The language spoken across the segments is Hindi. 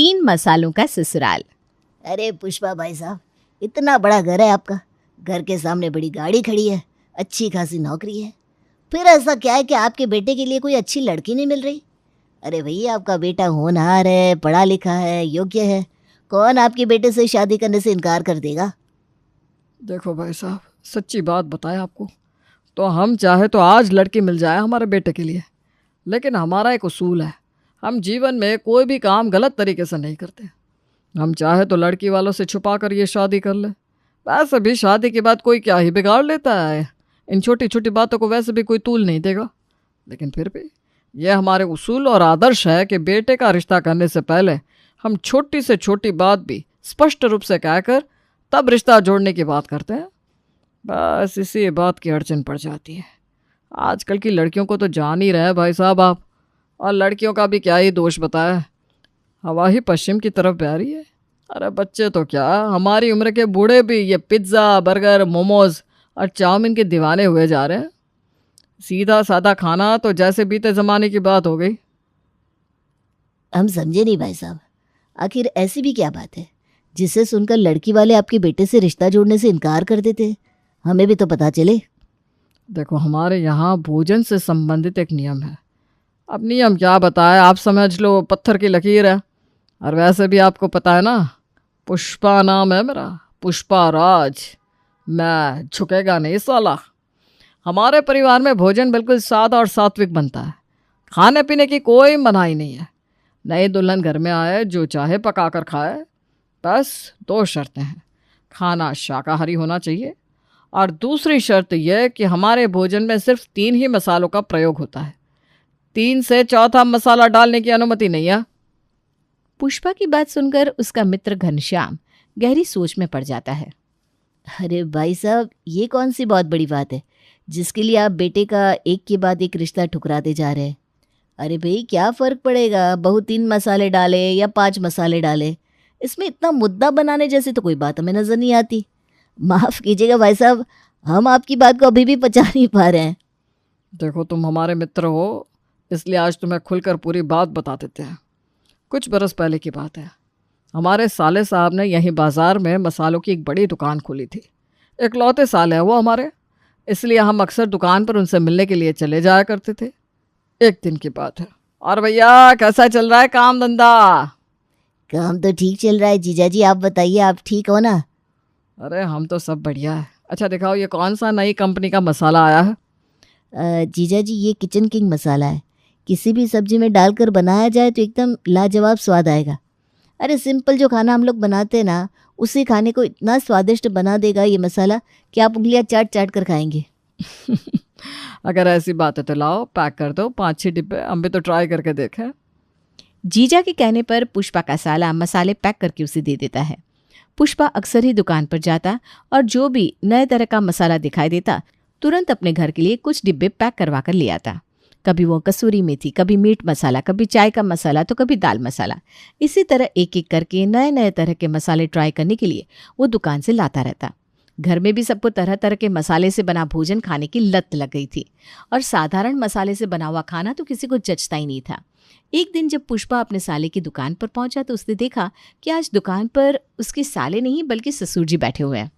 तीन मसालों का ससुराल। अरे पुष्पा भाई साहब, इतना बड़ा घर है आपका, घर के सामने बड़ी गाड़ी खड़ी है, अच्छी खासी नौकरी है, फिर ऐसा क्या है कि आपके बेटे के लिए कोई अच्छी लड़की नहीं मिल रही? अरे भैया, आपका बेटा होनहार है, पढ़ा लिखा है, योग्य है, कौन आपके बेटे से शादी करने से इनकार कर देगा? देखो भाई साहब, सच्ची बात बताएं आपको तो हम चाहे तो आज लड़की मिल जाए हमारे बेटे के लिए, लेकिन हमारा एक उसूल है, हम जीवन में कोई भी काम गलत तरीके से नहीं करते। हम चाहे तो लड़की वालों से छुपा कर ये शादी कर ले, वैसे भी शादी के बाद कोई क्या ही बिगाड़ लेता है, इन छोटी छोटी बातों को वैसे भी कोई तूल नहीं देगा। लेकिन फिर भी यह हमारे उसूल और आदर्श है कि बेटे का रिश्ता करने से पहले हम छोटी से छोटी बात भी स्पष्ट रूप से कहकर तब रिश्ता जोड़ने की बात करते हैं। बस इसी बात की अड़चन पड़ जाती है। आजकल की लड़कियों को तो जान ही रहे भाई साहब आप, और लड़कियों का भी क्या ही दोष बताया, हवा ही पश्चिम की तरफ बह रही है। अरे बच्चे तो क्या, हमारी उम्र के बूढ़े भी ये पिज़्ज़ा, बर्गर, मोमोज और चाउमीन के दीवाने हुए जा रहे हैं। सीधा सादा खाना तो जैसे बीते ज़माने की बात हो गई। हम समझे नहीं भाई साहब, आखिर ऐसी भी क्या बात है जिसे सुनकर लड़की वाले आपके बेटे से रिश्ता जोड़ने से इनकार कर देते हैं? हमें भी तो पता चले। देखो, हमारे यहाँ भोजन से संबंधित एक नियम है। अब नियम क्या बताए, आप समझ लो पत्थर की लकीर है। और वैसे भी आपको पता है ना, पुष्पा नाम है मेरा, पुष्पा राज, मैं झुकेगा नहीं साला। हमारे परिवार में भोजन बिल्कुल सादा और सात्विक बनता है, खाने पीने की कोई मनाही नहीं है। नई दुल्हन घर में आए, जो चाहे पका कर खाए। बस दो शर्तें हैं, खाना शाकाहारी होना चाहिए और दूसरी शर्त यह कि हमारे भोजन में सिर्फ 3 ही मसालों का प्रयोग होता है, 3 से चौथा मसाला डालने की अनुमति नहीं है। पुष्पा की बात सुनकर उसका मित्र घनश्याम गहरी सोच में पड़ जाता है। अरे भाई साहब, ये कौन सी बहुत बड़ी बात है जिसके लिए आप बेटे का एक के बाद एक रिश्ता ठुकराते जा रहे हैं? अरे भाई, क्या फ़र्क पड़ेगा, बहू 3 मसाले डाले या 5 मसाले डाले, इसमें इतना मुद्दा बनाने जैसी तो कोई बात हमें नज़र नहीं आती। माफ़ कीजिएगा भाई साहब, हम आपकी बात को अभी भी पचा नहीं पा रहे हैं। देखो, तुम हमारे मित्र हो, इसलिए आज तुम्हें खुलकर पूरी बात बता देते हैं। कुछ बरस पहले की बात है, हमारे साले साहब ने यहीं बाज़ार में मसालों की एक बड़ी दुकान खोली थी। इकलौते साले हैं वो हमारे, इसलिए हम अक्सर दुकान पर उनसे मिलने के लिए चले जाया करते थे। एक दिन की बात है, और भैया कैसा चल रहा है काम धंधा? काम तो ठीक चल रहा है जीजा जी, आप बताइए, आप ठीक हो ना? अरे हम तो सब बढ़िया है। अच्छा दिखाओ, ये कौन सा नई कंपनी का मसाला आया है? जीजा जी, ये किचन किंग मसाला है, किसी भी सब्जी में डालकर बनाया जाए तो एकदम लाजवाब स्वाद आएगा। अरे सिंपल जो खाना हम लोग बनाते हैं ना, उसी खाने को इतना स्वादिष्ट बना देगा ये मसाला कि आप उंगलियां चाट चाट कर खाएंगे। अगर ऐसी बात है तो लाओ, पैक कर दो 5-6 डिब्बे, हम भी तो ट्राई करके देखें। जीजा के कहने पर पुष्पा का साला मसाले पैक करके उसे दे देता है। पुष्पा अक्सर ही दुकान पर जाता और जो भी नए तरह का मसाला दिखाई देता तुरंत अपने घर के लिए कुछ डिब्बे पैक करवा कर ले आता। कभी वो कसूरी मेथी, कभी मीट मसाला, कभी चाय का मसाला, तो कभी दाल मसाला। इसी तरह एक एक करके नए नए तरह के मसाले ट्राई करने के लिए वो दुकान से लाता रहता। घर में भी सबको तरह तरह के मसाले से बना भोजन खाने की लत लग गई थी और साधारण मसाले से बना हुआ खाना तो किसी को जचता ही नहीं था। एक दिन जब पुष्पा अपने साले की दुकान पर पहुंचा तो उसने देखा कि आज दुकान पर उसके साले नहीं बल्कि ससुर जी बैठे हुए हैं।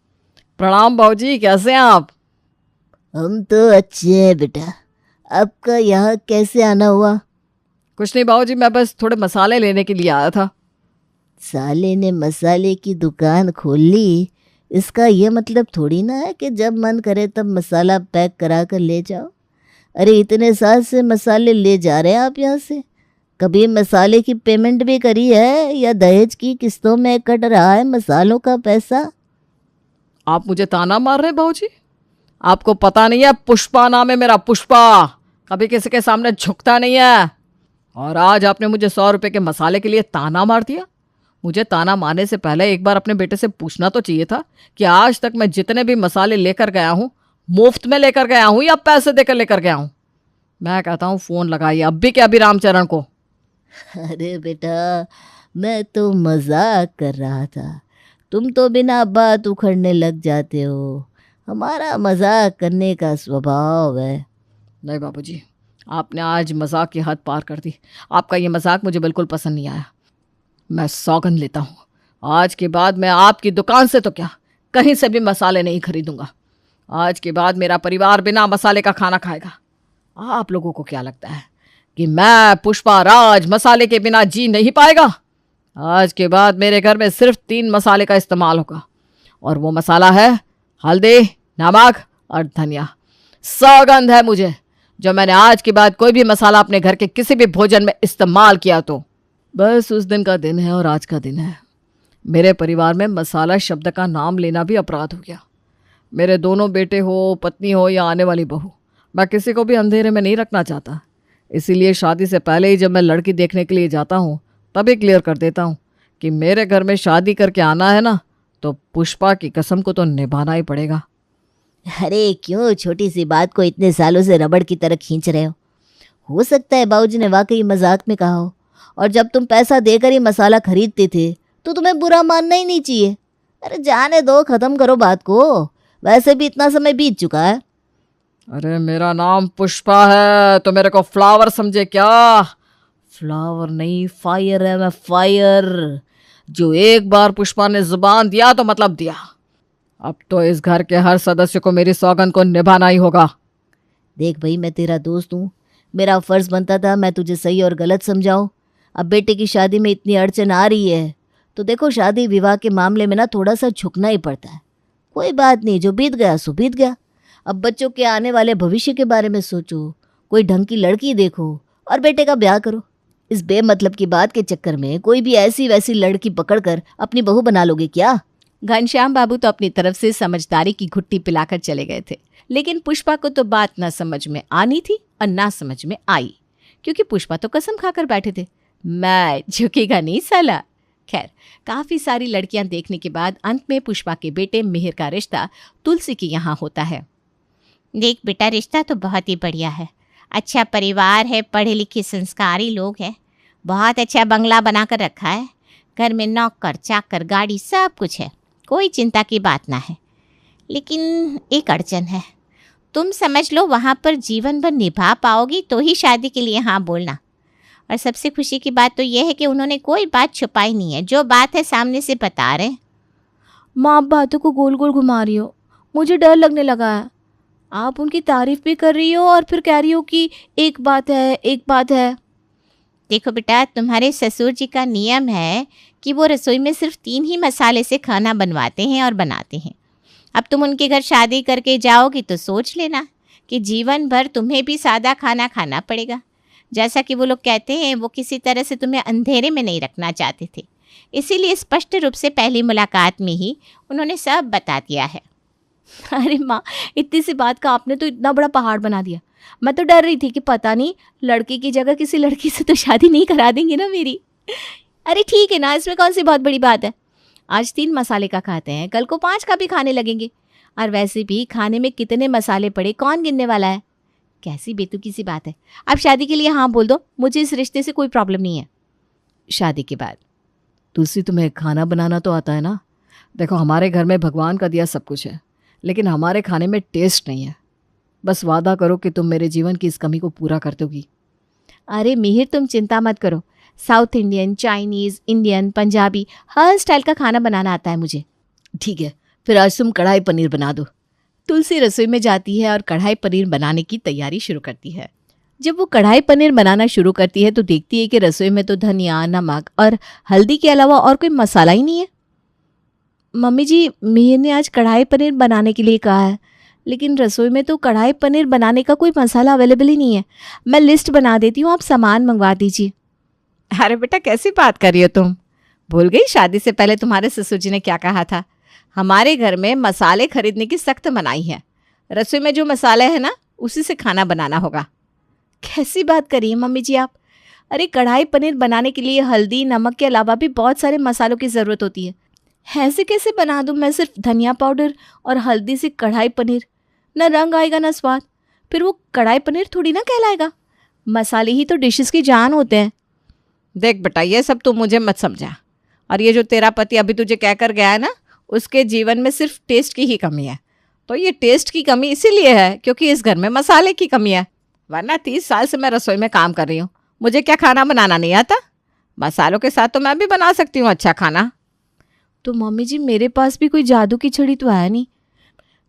प्रणाम भाऊजी, कैसे हैं आप? हम तो अच्छे हैं बेटा, आपका यहाँ कैसे आना हुआ? कुछ नहीं भाऊजी, मैं बस थोड़े मसाले लेने के लिए आया था। साले ने मसाले की दुकान खोल ली, इसका ये मतलब थोड़ी ना है कि जब मन करे तब मसाला पैक करा कर ले जाओ। अरे इतने साल से मसाले ले जा रहे हैं आप यहाँ से, कभी मसाले की पेमेंट भी करी है या दहेज की किस्तों में कट रहा है मसालों का पैसा? आप मुझे ताना मार रहे हैं भाऊजी? आपको पता नहीं है, पुष्पा नाम है मेरा, पुष्पा, कभी किसी के सामने झुकता नहीं है। और आज आपने मुझे 100 रुपए के मसाले के लिए ताना मार दिया। मुझे ताना मारने से पहले एक बार अपने बेटे से पूछना तो चाहिए था कि आज तक मैं जितने भी मसाले लेकर गया हूँ मुफ्त में लेकर गया हूँ या पैसे देकर लेकर गया हूँ। मैं कहता हूँ फ़ोन लगाइए अभी के अभी रामचरण को। अरे बेटा, मैं तो मजाक कर रहा था, तुम तो बिना बात उखड़ने लग जाते हो। हमारा मजाक करने का स्वभाव है। नहीं बाबूजी, आपने आज मजाक की हद पार कर दी। आपका ये मजाक मुझे बिल्कुल पसंद नहीं आया। मैं सौगंध लेता हूँ, आज के बाद मैं आपकी दुकान से तो क्या, कहीं से भी मसाले नहीं खरीदूंगा। आज के बाद मेरा परिवार बिना मसाले का खाना खाएगा। आप लोगों को क्या लगता है कि मैं पुष्पा राज मसाले के बिना जी नहीं पाएगा? आज के बाद मेरे घर में सिर्फ 3 मसाले का इस्तेमाल होगा, और वो मसाला है हल्दी, नमक और धनिया। सौगंध है मुझे, जो मैंने आज के बाद कोई भी मसाला अपने घर के किसी भी भोजन में इस्तेमाल किया तो। बस उस दिन का दिन है और आज का दिन है। मेरे परिवार में मसाला शब्द का नाम लेना भी अपराध हो गया। मेरे दोनों बेटे हो, पत्नी हो या आने वाली बहू, मैं किसी को भी अंधेरे में नहीं रखना चाहता। इसीलिए शादी से पहले ही जब मैं लड़की देखने के लिए जाता हूँ तभी क्लियर कर देता हूँ कि मेरे घर में शादी करके आना है ना, तो पुष्पा की कसम को तो निभाना ही पड़ेगा। अरे क्यों छोटी सी बात को इतने सालों से रबड़ की तरह खींच रहे हो सकता है बाबूजी ने वाकई मजाक में कहा हो, और जब तुम पैसा देकर ही मसाला खरीदते थे तो तुम्हें बुरा मानना ही नहीं चाहिए। अरे जाने दो, खत्म करो बात को, वैसे भी इतना समय बीत चुका है। अरे मेरा नाम पुष्पा है तो मेरे को फ्लावर समझे क्या? फ्लावर नहीं, फायर है मैं, फायर। जो एक बार पुष्पा ने जुबान दिया तो मतलब दिया। अब तो इस घर के हर सदस्य को मेरी सौगंध को निभाना ही होगा। देख भाई, मैं तेरा दोस्त हूँ, मेरा फर्ज बनता था मैं तुझे सही और गलत समझाऊं। अब बेटे की शादी में इतनी अड़चन आ रही है तो देखो, शादी विवाह के मामले में ना थोड़ा सा झुकना ही पड़ता है। कोई बात नहीं, जो बीत गया सो बीत गया। अब बच्चों के आने वाले भविष्य के बारे में सोचो, कोई ढंग की लड़की देखो और बेटे का ब्याह करो। इस बेमतलब की बात के चक्कर में कोई भी ऐसी वैसी लड़की पकड़कर अपनी बहू बना लोगे क्या? घनश्याम बाबू तो अपनी तरफ से समझदारी की घुट्टी पिलाकर चले गए थे, लेकिन पुष्पा को तो बात ना समझ में आनी थी और ना समझ में आई, क्योंकि पुष्पा तो कसम खाकर बैठे थे, मैं झुकेगा नहीं साला। खैर, काफी सारी लड़कियां देखने के बाद अंत में पुष्पा के बेटे मिहिर का रिश्ता तुलसी के यहाँ होता है। देख बेटा, रिश्ता तो बहुत ही बढ़िया है, अच्छा परिवार है, पढ़े लिखे संस्कारी लोग हैं, बहुत अच्छा बंगला बना कर रखा है, घर में नौकर चाकर गाड़ी सब कुछ है, कोई चिंता की बात ना है। लेकिन एक अड़चन है, तुम समझ लो वहाँ पर जीवन भर निभा पाओगी तो ही शादी के लिए हाँ बोलना। और सबसे खुशी की बात तो यह है कि उन्होंने कोई बात छुपाई नहीं है, जो बात है सामने से बता रहे। माँ, आप बातों को गोल गोल घुमा रही हो, मुझे डर लगने लगा है। आप उनकी तारीफ भी कर रही हो और फिर कह रही हो कि एक बात है, एक बात है। देखो बेटा, तुम्हारे ससुर जी का नियम है कि वो रसोई में सिर्फ 3 ही मसाले से खाना बनवाते हैं और बनाते हैं। अब तुम उनके घर शादी करके जाओगी तो सोच लेना कि जीवन भर तुम्हें भी सादा खाना खाना पड़ेगा। जैसा कि वो लोग कहते हैं, वो किसी तरह से तुम्हें अंधेरे में नहीं रखना चाहते थे, इसीलिए स्पष्ट रूप से पहली मुलाकात में ही उन्होंने सब बता दिया है। अरे माँ, इतनी सी बात का आपने तो इतना बड़ा पहाड़ बना दिया। मैं तो डर रही थी कि पता नहीं लड़की की जगह किसी लड़की से तो शादी नहीं करा देंगे ना मेरी। अरे ठीक है ना, इसमें कौन सी बहुत बड़ी बात है। आज 3 मसाले का खाते हैं, कल को 5 का भी खाने लगेंगे। और वैसे भी खाने में कितने मसाले पड़े कौन गिनने वाला है। कैसी बेतुकी सी बात है। अब शादी के लिए हाँ बोल दो, मुझे इस रिश्ते से कोई प्रॉब्लम नहीं है। शादी के बाद तुलसी, तुम्हें खाना बनाना तो आता है ना? देखो, हमारे घर में भगवान का दिया सब कुछ है, लेकिन हमारे खाने में टेस्ट नहीं है। बस वादा करो कि तुम मेरे जीवन की इस कमी को पूरा कर दोगी। अरे मिहिर, तुम चिंता मत करो, South Indian, Chinese, Indian, Punjabi हर स्टाइल का खाना बनाना आता है मुझे। ठीक है, फिर आज तुम कढ़ाई पनीर बना दो। तुलसी रसोई में जाती है और कढ़ाई पनीर बनाने की तैयारी शुरू करती है। जब वो कढ़ाई पनीर बनाना शुरू करती है तो देखती है कि रसोई में तो धनिया, नमक और हल्दी के अलावा और कोई मसाला ही नहीं है। मम्मी जी, मिहिर ने आज कढ़ाई पनीर बनाने के लिए कहा है, लेकिन रसोई में तो कढ़ाई पनीर बनाने का कोई मसाला अवेलेबल ही नहीं है। मैं लिस्ट बना देती हूँ, आप सामान मंगवा दीजिए। अरे बेटा, कैसी बात कर रही हो तुम? भूल गई शादी से पहले तुम्हारे ससुर जी ने क्या कहा था? हमारे घर में मसाले खरीदने की सख्त मनाही है। रसोई में जो मसाले हैं ना, उसी से खाना बनाना होगा। कैसी बात करिए मम्मी जी आप? अरे कढ़ाई पनीर बनाने के लिए हल्दी, नमक के अलावा भी बहुत सारे मसालों की ज़रूरत होती है। ऐसे कैसे बना दूँ मैं सिर्फ धनिया पाउडर और हल्दी से कढ़ाई पनीर? ना रंग आएगा ना स्वाद, फिर वो कढ़ाई पनीर थोड़ी ना कहलाएगा। मसाले ही तो डिशेस की जान होते हैं। देख बेटा, ये सब तू मुझे मत समझा। और ये जो तेरा पति अभी तुझे कह कर गया है ना, उसके जीवन में सिर्फ टेस्ट की ही कमी है। तो ये टेस्ट की कमी इसीलिए है क्योंकि इस घर में मसाले की कमी है, वरना 30 साल से मैं रसोई में काम कर रही हूँ। मुझे क्या खाना बनाना नहीं आता? मसालों के साथ तो मैं भी बना सकती हूँ अच्छा खाना। तो मम्मी जी मेरे पास भी कोई जादू की छड़ी तो है नहीं।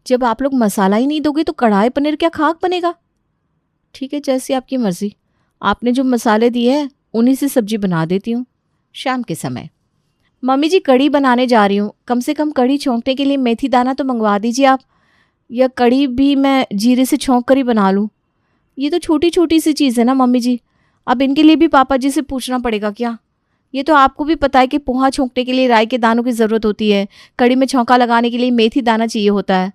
जब आप लोग मसाला ही नहीं दोगे तो कढ़ाई पनीर क्या खाक बनेगा? ठीक है, जैसी आपकी मर्जी। आपने जो मसाले दिए हैं उन्हीं से सब्जी बना देती हूँ। शाम के समय मम्मी जी कड़ी बनाने जा रही हूँ, कम से कम कड़ी छौंकने के लिए मेथी दाना तो मंगवा दीजिए आप, या कड़ी भी मैं जीरे से छौंक कर ही बना लूँ। ये तो छोटी छोटी सी चीज़ है ना मम्मी जी, अब इनके लिए भी पापा जी से पूछना पड़ेगा क्या? ये तो आपको भी पता है कि पोहा छौंकने के लिए राई के दानों की ज़रूरत होती है, कड़ी में छौंका लगाने के लिए मेथी दाना चाहिए होता है।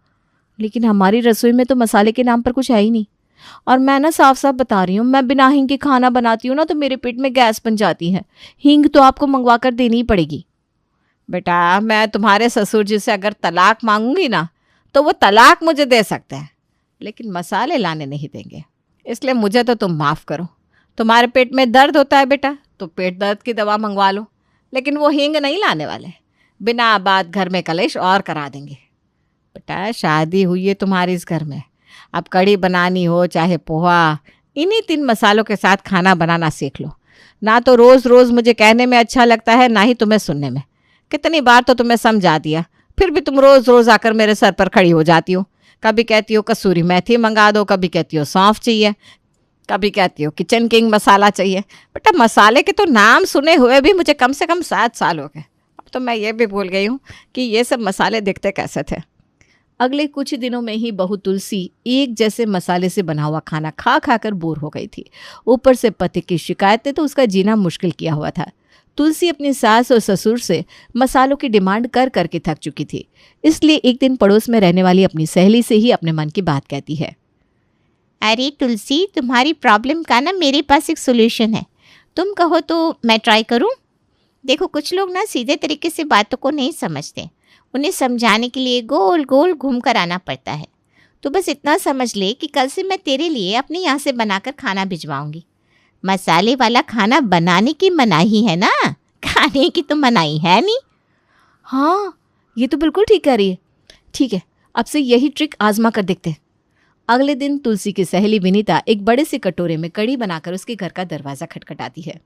लेकिन हमारी रसोई में तो मसाले के नाम पर कुछ है ही नहीं। और मैं ना साफ साफ बता रही हूँ, मैं बिना हींग के खाना बनाती हूँ ना तो मेरे पेट में गैस बन जाती है। हींग तो आपको मंगवा कर देनी ही पड़ेगी। बेटा, मैं तुम्हारे ससुर जी से अगर तलाक मांगूंगी ना तो वो तलाक मुझे दे सकते हैं, लेकिन मसाले लाने नहीं देंगे। इसलिए मुझे तो तुम माफ़ करो। तुम्हारे पेट में दर्द होता है बेटा तो पेट दर्द की दवा मंगवा लो, लेकिन वो हींग नहीं लाने वाले। बिना बात घर में कलेश और करा देंगे। बेटा, शादी हुई है तुम्हारी इस घर में, अब कड़ी बनानी हो चाहे पोहा, इन्हीं 3 मसालों के साथ खाना बनाना सीख लो। ना तो रोज़ रोज़ मुझे कहने में अच्छा लगता है, ना ही तुम्हें सुनने में। कितनी बार तो तुम्हें समझा दिया, फिर भी तुम रोज़ रोज़ आकर मेरे सर पर खड़ी हो जाती हो। कभी कहती हो कसूरी मेथी मंगा दो, कभी कहती हो सौंफ चाहिए, कभी कहती हो किचन किंग मसाला चाहिए। बेटा, मसाले के तो नाम सुने हुए भी मुझे कम से कम 7 साल हो गए। अब तो मैं ये भी भूल गई हूँ कि ये सब मसाले दिखते कैसे थे। अगले कुछ दिनों में ही बहू तुलसी एक जैसे मसाले से बना हुआ खाना खा खा कर बोर हो गई थी। ऊपर से पति की शिकायत ने तो उसका जीना मुश्किल किया हुआ था। तुलसी अपनी सास और ससुर से मसालों की डिमांड कर करके थक चुकी थी। इसलिए एक दिन पड़ोस में रहने वाली अपनी सहेली से ही अपने मन की बात कहती है। अरे तुलसी, तुम्हारी प्रॉब्लम का ना मेरे पास एक सोल्यूशन है। तुम कहो तो मैं ट्राई करूं? देखो, कुछ लोग ना सीधे तरीके से बातों को नहीं समझते, उन्हें समझाने के लिए गोल गोल घूम कर आना पड़ता है। तो बस इतना समझ ले कि कल से मैं तेरे लिए अपने यहाँ से बनाकर खाना भिजवाऊंगी। मसाले वाला खाना बनाने की मनाही है ना, खाने की तो मनाही है नहीं। हाँ, ये तो बिल्कुल ठीक कह रही है। ठीक है, अब से यही ट्रिक आजमा कर देखते हैं। अगले दिन तुलसी की सहेली विनीता एक बड़े से कटोरे में कड़ी बनाकर उसके घर का दरवाज़ा खटखटाती है।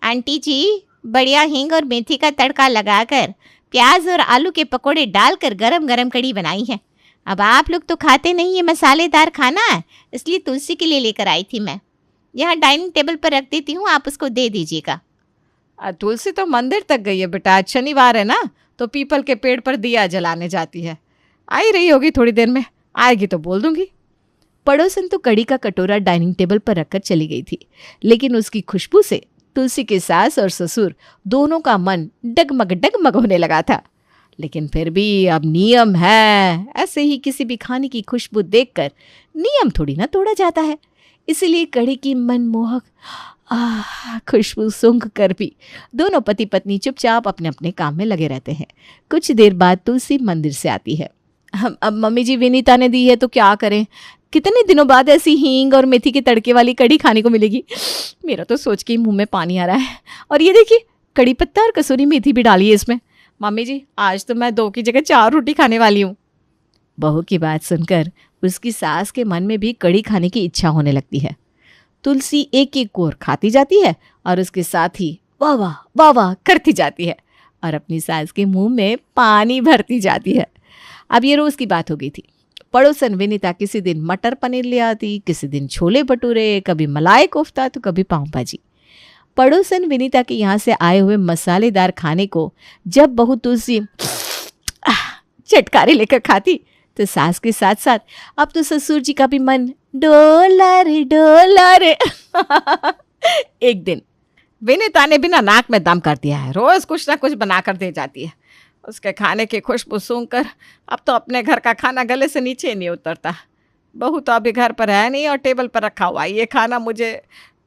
आंटी जी, बढ़िया हींग और मेथी का तड़का लगाकर प्याज और आलू के पकोड़े डालकर गरम गरम कड़ी बनाई है। अब आप लोग तो खाते नहीं ये मसालेदार खाना, इसलिए तुलसी के लिए लेकर आई थी मैं। यहाँ डाइनिंग टेबल पर रख देती हूँ, आप उसको दे दीजिएगा। तुलसी तो मंदिर तक गई है बेटा, आज शनिवार है ना, तो पीपल के पेड़ पर दिया जलाने जाती है। आ ही रही होगी थोड़ी देर में, आएगी तो बोल दूंगी। पड़ोसन तो कड़ी का कटोरा डाइनिंग टेबल पर रखकर चली गई थी, लेकिन उसकी खुशबू से तुलसी के सास और ससुर दोनों का मन डगमग डगमग होने लगा था। लेकिन फिर भी अब नियम है, ऐसे ही किसी भी खाने की खुशबू देखकर नियम थोड़ी ना तोड़ा जाता है। इसीलिए कड़ी की मनमोहक खुशबू सूंघ कर भी दोनों पति पत्नी चुपचाप अपने अपने काम में लगे रहते हैं। कुछ देर बाद तुलसी मंदिर से आती है। अब मम्मी जी विनीता ने दी है तो क्या करें, कितने दिनों बाद ऐसी हींग और मेथी के तड़के वाली कड़ी खाने को मिलेगी। मेरा तो सोच के ही मुंह में पानी आ रहा है। और ये देखिए, कड़ी पत्ता और कसूरी मेथी भी डाली है इसमें। मम्मी जी, आज तो मैं 2 की जगह 4 रोटी खाने वाली हूँ। बहू की बात सुनकर उसकी सास के मन में भी कड़ी खाने की इच्छा होने लगती है। तुलसी एक एक कोर खाती जाती है और उसके साथ ही वाह वाह वाह वाह करती जाती है और अपनी सास के मुंह में पानी भरती जाती है। अब ये रोज़ की बात हो गई थी। पड़ोसन विनीता किसी दिन मटर पनीर ले आती, किसी दिन छोले भटूरे, कभी मलाई कोफ्ता तो कभी पाव भाजी। पड़ोसन विनीता के यहाँ से आए हुए मसालेदार खाने को जब बहू तुलसी चटकारे लेकर खाती तो सास के साथ साथ अब तो ससुर जी का भी मन डोला रे डोला रे। एक दिन विनीता ने बिना नाक में दम कर दिया है, रोज कुछ ना कुछ बना कर दे जाती है। उसके खाने की खुशबू सूंघकर अब तो अपने घर का खाना गले से नीचे नहीं उतरता। बहू तो अभी घर पर है नहीं और टेबल पर रखा हुआ ये खाना मुझे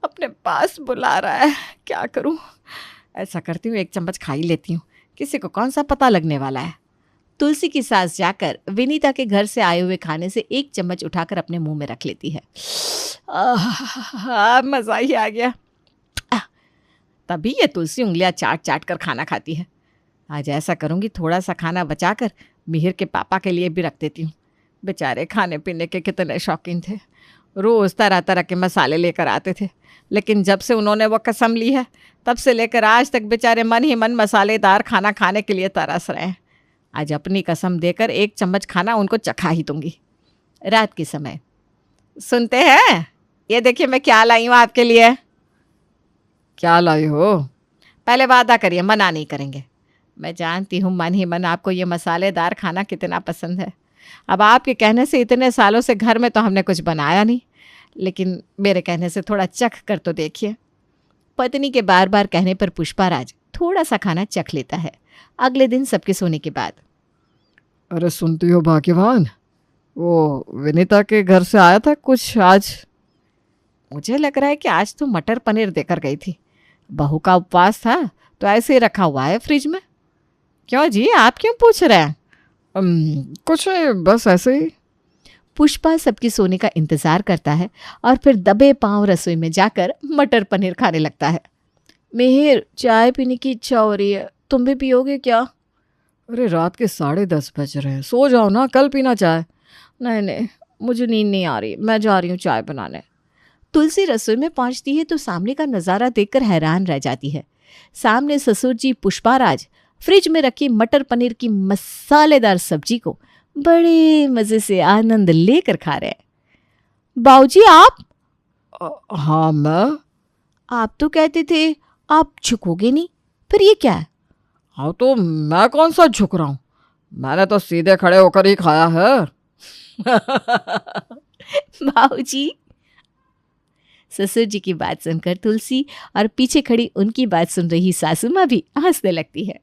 अपने पास बुला रहा है, क्या करूं। ऐसा करती हूँ, 1 चम्मच खा ही लेती हूँ, किसी को कौन सा पता लगने वाला है। तुलसी की सास जाकर विनीता के घर से आए हुए खाने से 1 चम्मच उठाकर अपने मुंह में रख लेती है। मज़ा ही आ गया। तभी ये तुलसी उंगलियां चाट चाट कर खाना खाती है। आज ऐसा करूँगी, थोड़ा सा खाना बचाकर मिहिर के पापा के लिए भी रख देती हूँ। बेचारे खाने पीने के कितने शौकीन थे, रोज़ तरह तरह के मसाले लेकर आते थे, लेकिन जब से उन्होंने वो कसम ली है तब से लेकर आज तक बेचारे मन ही मन मसालेदार खाना खाने के लिए तरस रहे हैं। आज अपनी कसम देकर 1 चम्मच खाना उनको चखा ही दूंगी। रात के समय। सुनते हैं, ये देखिए मैं क्या लाई हूँ आपके लिए। क्या लाई हो? पहले वादा करिए, मना नहीं करेंगे। मैं जानती हूँ मन ही मन आपको ये मसालेदार खाना कितना पसंद है। अब आपके कहने से इतने सालों से घर में तो हमने कुछ बनाया नहीं, लेकिन मेरे कहने से थोड़ा चख कर तो देखिए। पत्नी के बार बार कहने पर पुष्पाराज थोड़ा सा खाना चख लेता है। अगले दिन सबके सोने के बाद। अरे सुनती हो भाग्यवान, वो विनीता के घर से आया था कुछ आज? मुझे लग रहा है कि आज तो मटर पनीर देकर गई थी। बहू का उपवास था तो ऐसे ही रखा हुआ है फ्रिज में। क्यों जी, आप क्यों पूछ रहे हैं? कुछ नहीं, बस ऐसे ही। पुष्पा सबके सोने का इंतजार करता है और फिर दबे पांव रसोई में जाकर मटर पनीर खाने लगता है। मिहिर, चाय पीने की इच्छा हो रही है, तुम भी पियोगे क्या? अरे रात के 10:30 बज रहे हैं, सो जाओ ना, कल पीना चाय। नहीं नहीं, मुझे नींद नहीं आ रही, मैं जा रही हूँ चाय बनाने। तुलसी रसोई में पहुंचती है तो सामने का नज़ारा देखकर हैरान रह जाती है। सामने ससुर जी पुष्पाराज फ्रिज में रखी मटर पनीर की मसालेदार सब्जी को बड़े मज़े से आनंद लेकर खा रहे हैं। बाऊजी आप? हाँ मैं? आप तो कहते थे आप झुकोगे नहीं, फिर ये क्या है? हाँ तो मैं कौन सा झुक रहा हूँ, मैंने तो सीधे खड़े होकर ही खाया है। बाऊजी। ससुर जी की बात सुनकर तुलसी और पीछे खड़ी उनकी बात सुन रही सासू माँ भी हंसने लगती है।